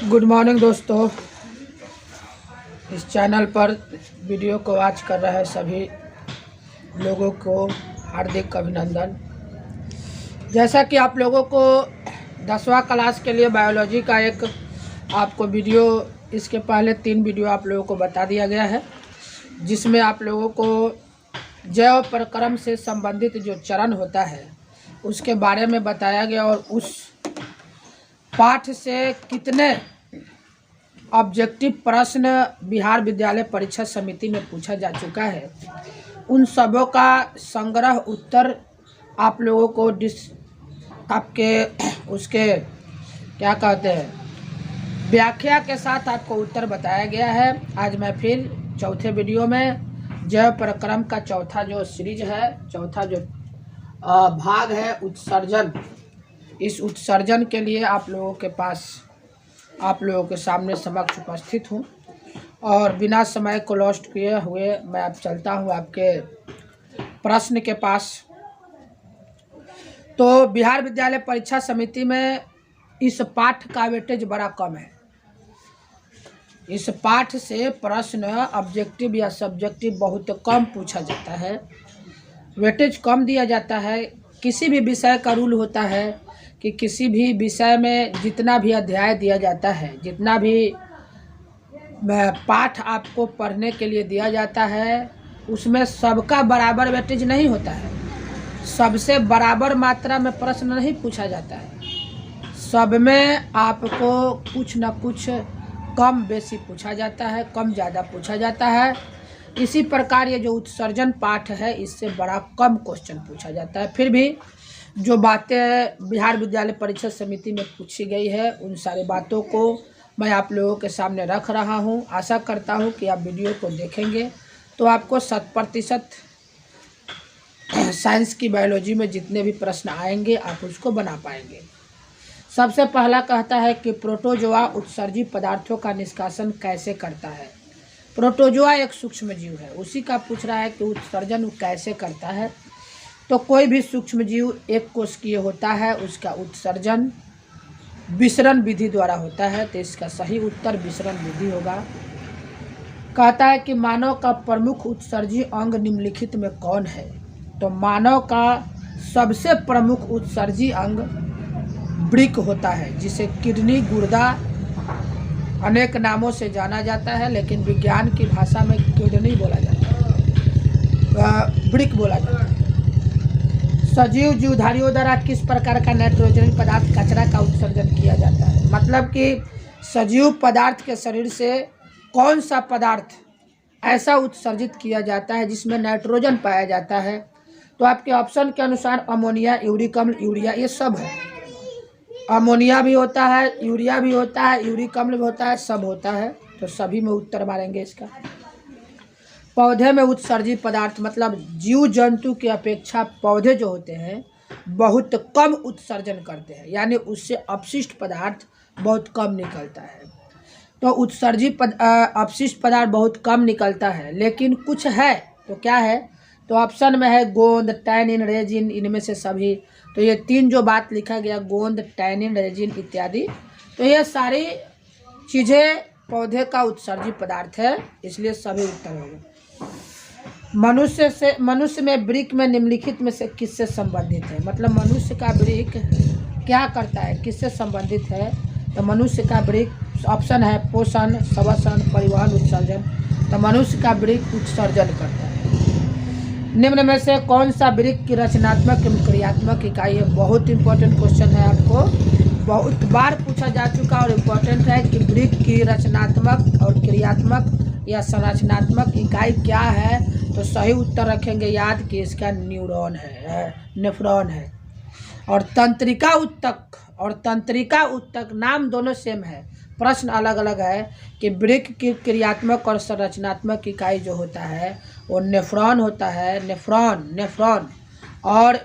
Good morning दोस्तों। इस channel पर वीडियो को वॉच कर रहे सभी लोगों को हार्दिक अभिनंदन। जैसा कि आप लोगों को 10वां क्लास के लिए बायोलॉजी का एक आपको वीडियो, इसके पहले 3 वीडियो आप लोगों को बता दिया गया है, जिसमें आप लोगों को जैव प्रक्रम से संबंधित जो चरण होता है उसके बारे में बताया गया और उस पाठ से कितने ऑब्जेक्टिव प्रश्न बिहार विद्यालय परीक्षा समिति में पूछा जा चुका है, उन सबों का संग्रह उत्तर आप लोगों को आपके उसके क्या कहते हैं व्याख्या के साथ आपको उत्तर बताया गया है। आज मैं फिर चौथे वीडियो में जैव प्रक्रम का चौथा जो सीरीज है, चौथा जो भाग है उत्सर्जन, इस उत्सर्जन के लिए आप लोगों के सामने समक्ष उपस्थित हूँ और बिना समय को लॉस्ट किए हुए मैं अब चलता हूँ आपके प्रश्न के पास। तो बिहार विद्यालय परीक्षा समिति में इस पाठ का वेटेज बड़ा कम है। इस पाठ से प्रश्न ऑब्जेक्टिव या सब्जेक्टिव बहुत कम पूछा जाता है, वेटेज कम दिया जाता है। किसी भी विषय का रूल होता है कि किसी भी विषय में जितना भी अध्याय दिया जाता है, जितना भी पाठ आपको पढ़ने के लिए दिया जाता है, उसमें सबका बराबर वेटेज नहीं होता है। सबसे बराबर मात्रा में प्रश्न नहीं पूछा जाता है, सब में आपको कुछ न कुछ कम बेसी पूछा जाता है, कम ज़्यादा पूछा जाता है। इसी प्रकार ये जो उत्सर्जन पाठ है, इससे बड़ा कम क्वेश्चन पूछा जाता है। फिर भी जो बातें बिहार विद्यालय परीक्षा समिति में पूछी गई है, उन सारी बातों को मैं आप लोगों के सामने रख रहा हूं। आशा करता हूं कि आप वीडियो को देखेंगे तो आपको 100% साइंस की बायोलॉजी में जितने भी प्रश्न आएंगे आप उसको बना पाएंगे। सबसे पहला कहता है कि प्रोटोजोआ उत्सर्जी पदार्थों का निष्कासन कैसे करता है। प्रोटोजोआ एक सूक्ष्म जीव है, उसी का पूछ रहा है कि उत्सर्जन कैसे करता है। तो कोई भी सूक्ष्म जीव एक कोशिकीय होता है, उसका उत्सर्जन विसरण विधि द्वारा होता है, तो इसका सही उत्तर विसरण विधि होगा। कहता है कि मानव का प्रमुख उत्सर्जी अंग निम्नलिखित में कौन है। तो मानव का सबसे प्रमुख उत्सर्जी अंग वृक्क होता है, जिसे किडनी, गुर्दा अनेक नामों से जाना जाता है, लेकिन विज्ञान की भाषा में किडनी बोला जाता है, वृक्क बोला जाता है। सजीव जीवधारियों द्वारा किस प्रकार का नाइट्रोजन पदार्थ कचरा का उत्सर्जन किया जाता है। मतलब कि सजीव पदार्थ के शरीर से कौन सा पदार्थ ऐसा उत्सर्जित किया जाता है जिसमें नाइट्रोजन पाया जाता है। तो आपके ऑप्शन के अनुसार अमोनिया, यूरिक अम्ल, यूरिया, ये सब है। अमोनिया भी होता है, यूरिया भी होता है, यूरिक अम्ल भी होता है, सब होता है। तो सभी में उत्तर मारेंगे इसका। पौधे में उत्सर्जित पदार्थ, मतलब जीव जंतु की अपेक्षा पौधे जो होते हैं बहुत कम उत्सर्जन करते हैं, यानी उससे अपशिष्ट पदार्थ बहुत कम निकलता है। तो उत्सर्जित अपशिष्ट पदार्थ बहुत कम निकलता है, लेकिन कुछ है। तो क्या है? तो ऑप्शन में है गोंद, टैनिन, रेजिन, इनमें से सभी। तो ये 3 जो बात लिखा गया, गोंद, टैनिन, रेजिन इत्यादि, तो ये सारी चीज़ें पौधे का उत्सर्जित पदार्थ है, इसलिए सभी उत्तर होंगे। मनुष्य में वृक्क में निम्नलिखित में से किससे संबंधित है। मतलब मनुष्य का वृक्क क्या करता है, किससे संबंधित है। तो मनुष्य का वृक्क ऑप्शन है पोषण, श्वसन, परिवहन, उत्सर्जन। तो मनुष्य का वृक्क उत्सर्जन करता है। निम्न में से कौन सा वृक्क की रचनात्मक एवं क्रियात्मक इकाई है। बहुत इंपॉर्टेंट क्वेश्चन है, आपको बहुत बार पूछा जा चुका और इम्पोर्टेंट है कि वृक्क की रचनात्मक और क्रियात्मक या संरचनात्मक इकाई क्या है। तो सही उत्तर रखेंगे याद कि इसका न्यूरॉन है, नेफ्रॉन है। और तंत्रिका उत्तक नाम दोनों सेम है, प्रश्न अलग अलग है कि वृक्क की क्रियात्मक और संरचनात्मक इकाई जो होता है वो नेफ्रॉन होता है, नेफ्रॉन। और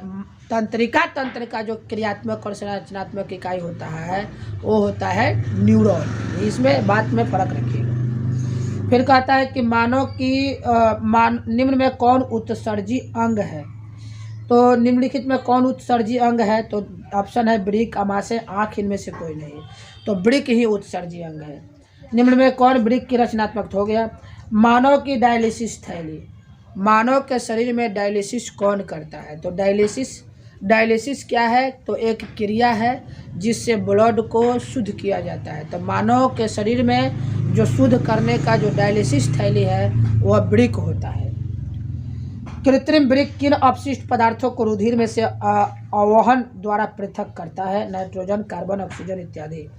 तंत्रिका जो क्रियात्मक और संरचनात्मक इकाई होता है वो होता है न्यूरॉन। इसमें बात में फर्क रखिएगा। फिर कहता है कि मानव की निम्न में कौन उत्सर्जी अंग है। तो निम्नलिखित में कौन उत्सर्जी अंग है। तो ऑप्शन है वृक्क, आमाशय, आँख, इनमें से कोई नहीं। तो वृक्क ही उत्सर्जी अंग है। निम्न में कौन वृक्क की रचनात्मक हो गया? मानव की डायलिसिस थैली, मानव के शरीर में डायलिसिस कौन करता है? तो डायलिसिस क्या है? तो एक क्रिया है जिससे ब्लड को शुद्ध किया जाता है। तो मानव के शरीर में जो शुद्ध करने का जो डायलिसिस थैली है वह वृक्क होता है। कृत्रिम वृक्क किन अपशिष्ट पदार्थों को रुधिर में से अववहन द्वारा पृथक करता है? नाइट्रोजन, कार्बन, ऑक्सीजन इत्यादि।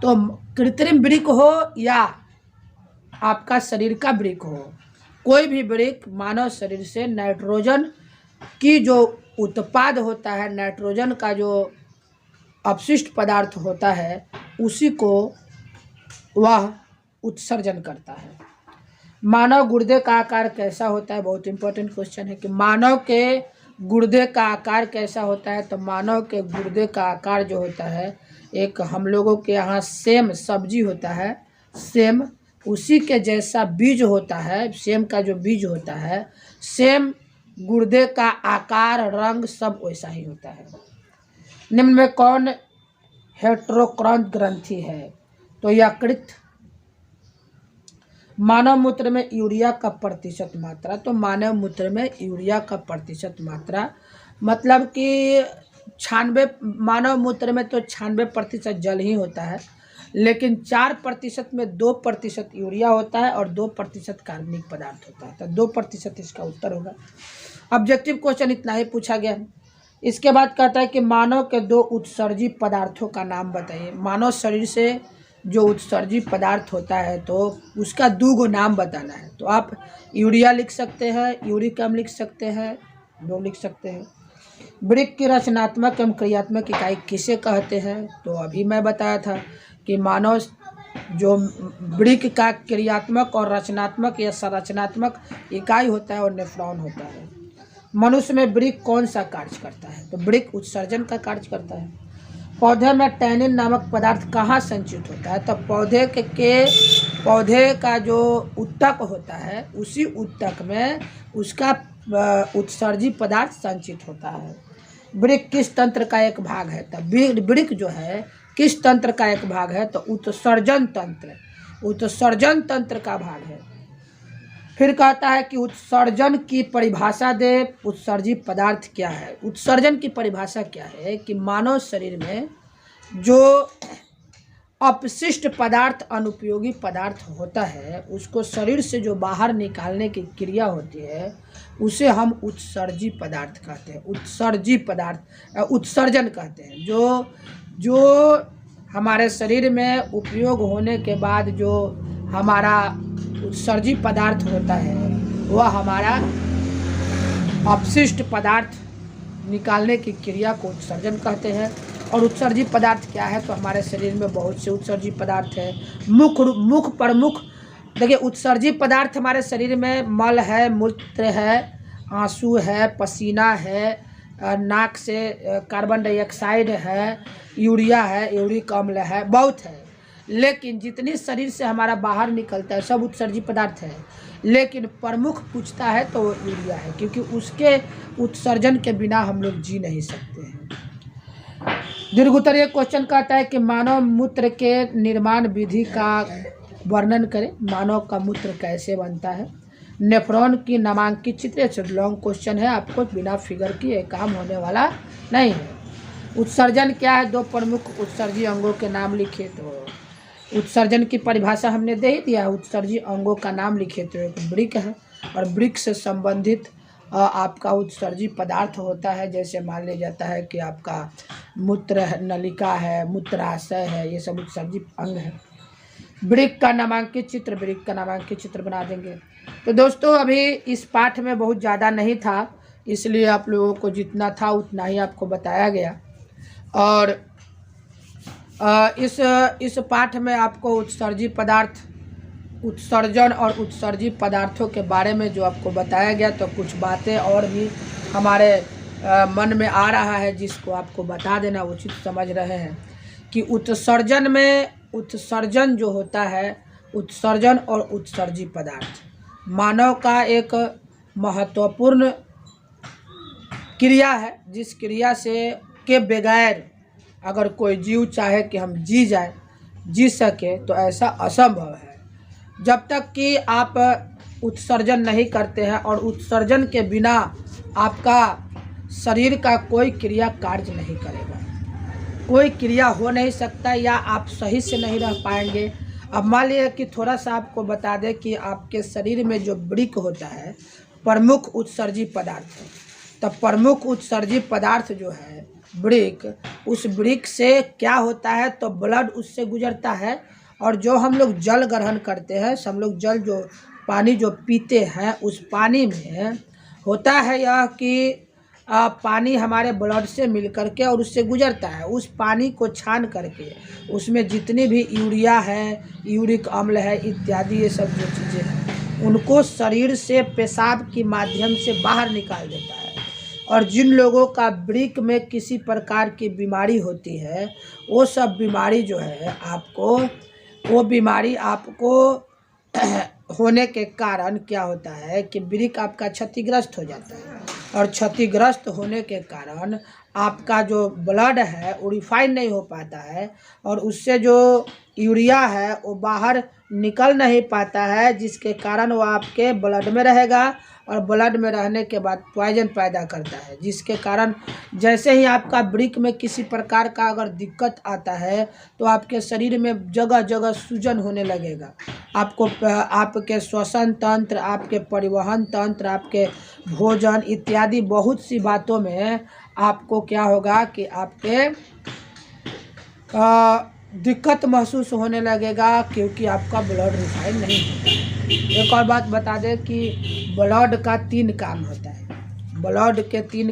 तो कृत्रिम वृक्क हो या आपका शरीर का वृक्क हो, कोई भी वृक्क मानव शरीर से नाइट्रोजन की जो उत्पाद होता है, नाइट्रोजन का जो अपशिष्ट पदार्थ होता है उसी को वह उत्सर्जन करता है। मानव गुर्दे का आकार कैसा होता है? बहुत इंपॉर्टेंट क्वेश्चन है कि मानव के गुर्दे का आकार कैसा होता है? तो मानव के गुर्दे का आकार जो होता है, एक हम लोगों के यहाँ सेम सब्जी होता है, सेम उसी के जैसा बीज होता है, सेम का जो बीज होता है, सेम गुर्दे का आकार, रंग सब वैसा ही होता है। निम्न में कौन हेटेरोक्रांत ग्रंथि है? तो यकृत। मानव मूत्र में यूरिया का प्रतिशत मात्रा, तो मानव मूत्र में यूरिया का प्रतिशत मात्रा मतलब कि 96, मानव मूत्र में तो 96% जल ही होता है, लेकिन 4% में 2% यूरिया होता है और 2% कार्बनिक पदार्थ होता है। तो 2% इसका उत्तर होगा। ऑब्जेक्टिव क्वेश्चन इतना ही पूछा गया है। इसके बाद कहता है कि मानव के 2 उत्सर्जी पदार्थों का नाम बताइए। मानव शरीर से जो उत्सर्जी पदार्थ होता है तो उसका 2 नाम बताना है। तो आप यूरिया लिख सकते हैं, यूरिक अम्ल लिख सकते हैं, 2 लिख सकते हैं। वृक्क की रचनात्मक एवं क्रियात्मक इकाई किसे कहते हैं? तो अभी मैं बताया था कि मानव जो वृक्क का क्रियात्मक और रचनात्मक या संरचनात्मक इकाई होता है और नेफ्रॉन होता है। मनुष्य में वृक्क कौन सा कार्य करता है? तो वृक्क उत्सर्जन का कार्य करता है। पौधे में टैनिन नामक पदार्थ कहाँ संचित होता है? तो पौधे का जो उत्तक होता है उसी उत्तक में उसका उत्सर्जी पदार्थ संचित होता है। वृक्क किस तंत्र का एक भाग है? तो वृक्क जो है किस तंत्र का एक भाग है? तो उत्सर्जन तंत्र का भाग है। फिर कहता है कि उत्सर्जन की परिभाषा दे। उत्सर्जी पदार्थ क्या है? उत्सर्जन की परिभाषा क्या है कि मानव शरीर में जो अपशिष्ट पदार्थ, अनुपयोगी पदार्थ होता है उसको शरीर से जो बाहर निकालने की क्रिया होती है उसे हम उत्सर्जी पदार्थ कहते हैं। उत्सर्जी पदार्थ उत्सर्जन कहते हैं। जो हमारे शरीर में उपयोग होने के बाद जो हमारा उत्सर्जी पदार्थ होता है वह हमारा अपशिष्ट पदार्थ निकालने की क्रिया को उत्सर्जन कहते हैं। और उत्सर्जी पदार्थ क्या है? तो हमारे शरीर में बहुत से उत्सर्जी पदार्थ है। मुख्य प्रमुख देखिए, उत्सर्जी पदार्थ हमारे शरीर में मल है, मूत्र है, आंसू है, पसीना है, नाक से कार्बन डाइऑक्साइड है, यूरिया है, यूरिक अम्ल है, बहुत है। लेकिन जितनी शरीर से हमारा बाहर निकलता है सब उत्सर्जी पदार्थ है, लेकिन प्रमुख पूछता है तो यूरिया है, क्योंकि उसके उत्सर्जन के बिना हम लोग जी नहीं सकते हैं। दीर्घोत्तरीय क्वेश्चन कहता है कि मानव मूत्र के निर्माण विधि का वर्णन करें। मानव का मूत्र कैसे बनता है? नेफ्रॉन की नामांकित चित्र। लॉन्ग क्वेश्चन है, आपको बिना फिगर किए काम होने वाला नहीं है। उत्सर्जन क्या है? 2 प्रमुख उत्सर्जी अंगों के नाम लिखे। तो उत्सर्जन की परिभाषा हमने दे ही दिया। उत्सर्जी अंगों का नाम लिखे तो एक वृक्क है और वृक्क से संबंधित आपका उत्सर्जी पदार्थ होता है। जैसे मान लिया जाता है कि आपका मूत्र नलिका है, मूत्राशय है, ये सब उत्सर्जी अंग है। वृक्क का नामांकित चित्र बना देंगे। तो दोस्तों अभी इस पाठ में बहुत ज़्यादा नहीं था, इसलिए आप लोगों को जितना था उतना ही आपको बताया गया। और इस पाठ में आपको उत्सर्जी पदार्थ, उत्सर्जन और उत्सर्जी पदार्थों के बारे में जो आपको बताया गया, तो कुछ बातें और भी हमारे मन में आ रहा है जिसको आपको बता देना उचित समझ रहे हैं कि उत्सर्जन जो होता है, उत्सर्जन और उत्सर्जी पदार्थ मानव का एक महत्वपूर्ण क्रिया है, जिस क्रिया से के बगैर अगर कोई जीव चाहे कि हम जी जाए जी सके तो ऐसा असंभव है। जब तक कि आप उत्सर्जन नहीं करते हैं और उत्सर्जन के बिना आपका शरीर का कोई क्रिया कार्य नहीं करेगा, कोई क्रिया हो नहीं सकता या आप सही से नहीं रह पाएंगे। अब मान लीजिए कि थोड़ा सा आपको बता दें कि आपके शरीर में जो वृक्क होता है प्रमुख उत्सर्जी पदार्थ है, तब प्रमुख उत्सर्जी पदार्थ जो है वृक्क, उस वृक्क से क्या होता है तो ब्लड उससे गुजरता है और जो हम लोग जल ग्रहण करते हैं, हम लोग जल जो पानी जो पीते हैं उस पानी में होता है यह कि पानी हमारे ब्लड से मिल करके और उससे गुजरता है। उस पानी को छान करके उसमें जितनी भी यूरिया है, यूरिक अम्ल है इत्यादि ये सब जो चीज़ें हैं उनको शरीर से पेशाब के माध्यम से बाहर निकाल देता है। और जिन लोगों का वृक्क में किसी प्रकार की बीमारी होती है वो सब बीमारी जो है आपको, वो बीमारी आपको होने के कारण क्या होता है कि वृक्क आपका क्षतिग्रस्त हो जाता है और क्षतिग्रस्त होने के कारण आपका जो ब्लड है वो रिफाइन नहीं हो पाता है और उससे जो यूरिया है वो बाहर निकल नहीं पाता है, जिसके कारण वो आपके ब्लड में रहेगा और ब्लड में रहने के बाद पॉइजन पैदा करता है, जिसके कारण जैसे ही आपका वृक्क में किसी प्रकार का अगर दिक्कत आता है तो आपके शरीर में जगह जगह सूजन होने लगेगा। आपको आपके श्वसन तंत्र, आपके परिवहन तंत्र, आपके भोजन इत्यादि बहुत सी बातों में आपको क्या होगा कि आपके दिक्कत महसूस होने लगेगा क्योंकि आपका ब्लड रिफाइन नहीं होता है। एक और बात बता दें कि ब्लड का 3 काम होता है। ब्लड के 3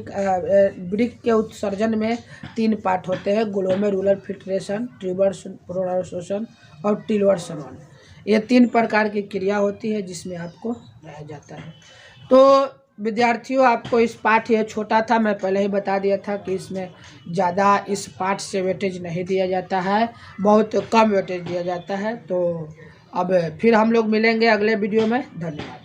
वृक्क के उत्सर्जन में 3 पार्ट होते हैं, ग्लोमेरुलर फिल्ट्रेशन, ट्यूबर प्रोडक्शन और टिलवर समन। ये 3 प्रकार की क्रिया होती है जिसमें आपको रह जाता है। तो विद्यार्थियों आपको इस पाठ, ये छोटा था, मैं पहले ही बता दिया था कि इसमें ज़्यादा इस पाठ से वेटेज नहीं दिया जाता है, बहुत कम वेटेज दिया जाता है। तो अब फिर हम लोग मिलेंगे अगले वीडियो में। धन्यवाद।